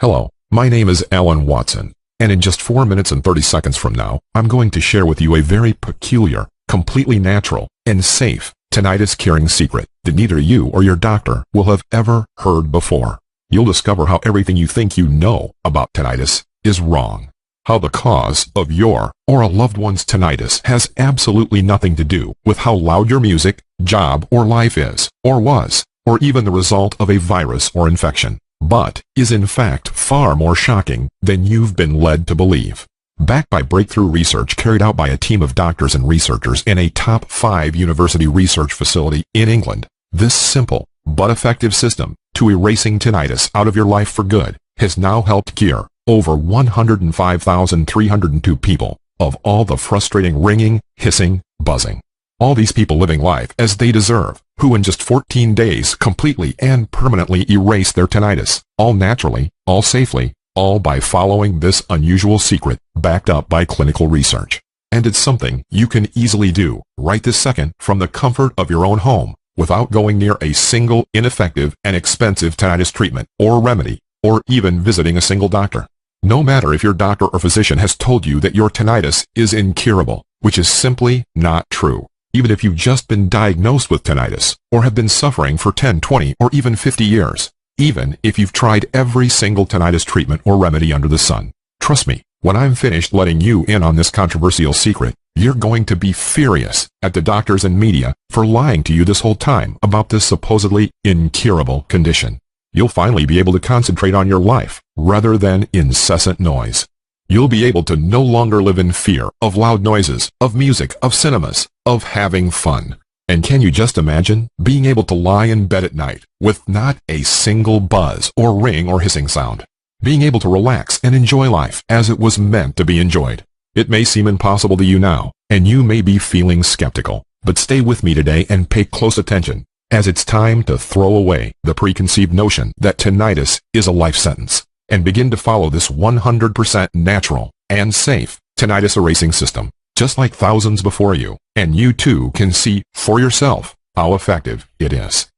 Hello, my name is Alan Watson, and in just 4 minutes and 30 seconds from now, I'm going to share with you a very peculiar, completely natural, and safe tinnitus curing secret that neither you or your doctor will have ever heard before. You'll discover how everything you think you know about tinnitus is wrong. How the cause of your or a loved one's tinnitus has absolutely nothing to do with how loud your music, job, or life is, or was, or even the result of a virus or infection, but is in fact far more shocking than you've been led to believe. Backed by breakthrough research carried out by a team of doctors and researchers in a top 5 university research facility in England, this simple but effective system to erasing tinnitus out of your life for good has now helped cure over 105,302 people of all the frustrating ringing, hissing, buzzing. All these people living life as they deserve, who in just 14 days completely and permanently erase their tinnitus, all naturally, all safely, all by following this unusual secret backed up by clinical research. And it's something you can easily do right this second from the comfort of your own home without going near a single ineffective and expensive tinnitus treatment or remedy, or even visiting a single doctor. No matter if your doctor or physician has told you that your tinnitus is incurable, which is simply not true. Even if you've just been diagnosed with tinnitus, or have been suffering for 10, 20, or even 50 years. Even if you've tried every single tinnitus treatment or remedy under the sun. Trust me, when I'm finished letting you in on this controversial secret, you're going to be furious at the doctors and media for lying to you this whole time about this supposedly incurable condition. You'll finally be able to concentrate on your life, rather than incessant noise. You'll be able to no longer live in fear of loud noises, of music, of cinemas, of having fun. And can you just imagine being able to lie in bed at night with not a single buzz or ring or hissing sound? Being able to relax and enjoy life as it was meant to be enjoyed. It may seem impossible to you now, and you may be feeling skeptical, but stay with me today and pay close attention, as it's time to throw away the preconceived notion that tinnitus is a life sentence, and begin to follow this 100% natural and safe tinnitus erasing system, just like thousands before you, and you too can see for yourself how effective it is.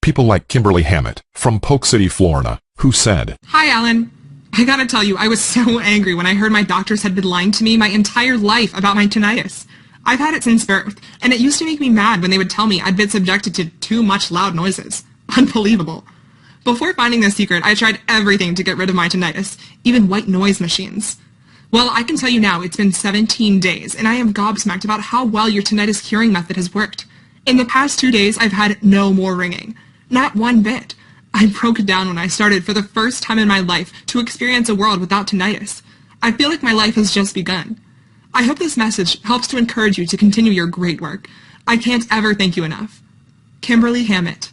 People like Kimberly Hammett from Polk City, Florida, who said, "Hi, Alan. I gotta tell you, I was so angry when I heard my doctors had been lying to me my entire life about my tinnitus. I've had it since birth, and it used to make me mad when they would tell me I'd been subjected to too much loud noises. Unbelievable. Before finding this secret, I tried everything to get rid of my tinnitus, even white noise machines. Well, I can tell you now it's been 17 days, and I am gobsmacked about how well your tinnitus curing method has worked. In the past 2 days, I've had no more ringing. Not one bit. I broke down when I started for the first time in my life to experience a world without tinnitus. I feel like my life has just begun. I hope this message helps to encourage you to continue your great work. I can't ever thank you enough. Kimberly Hammett."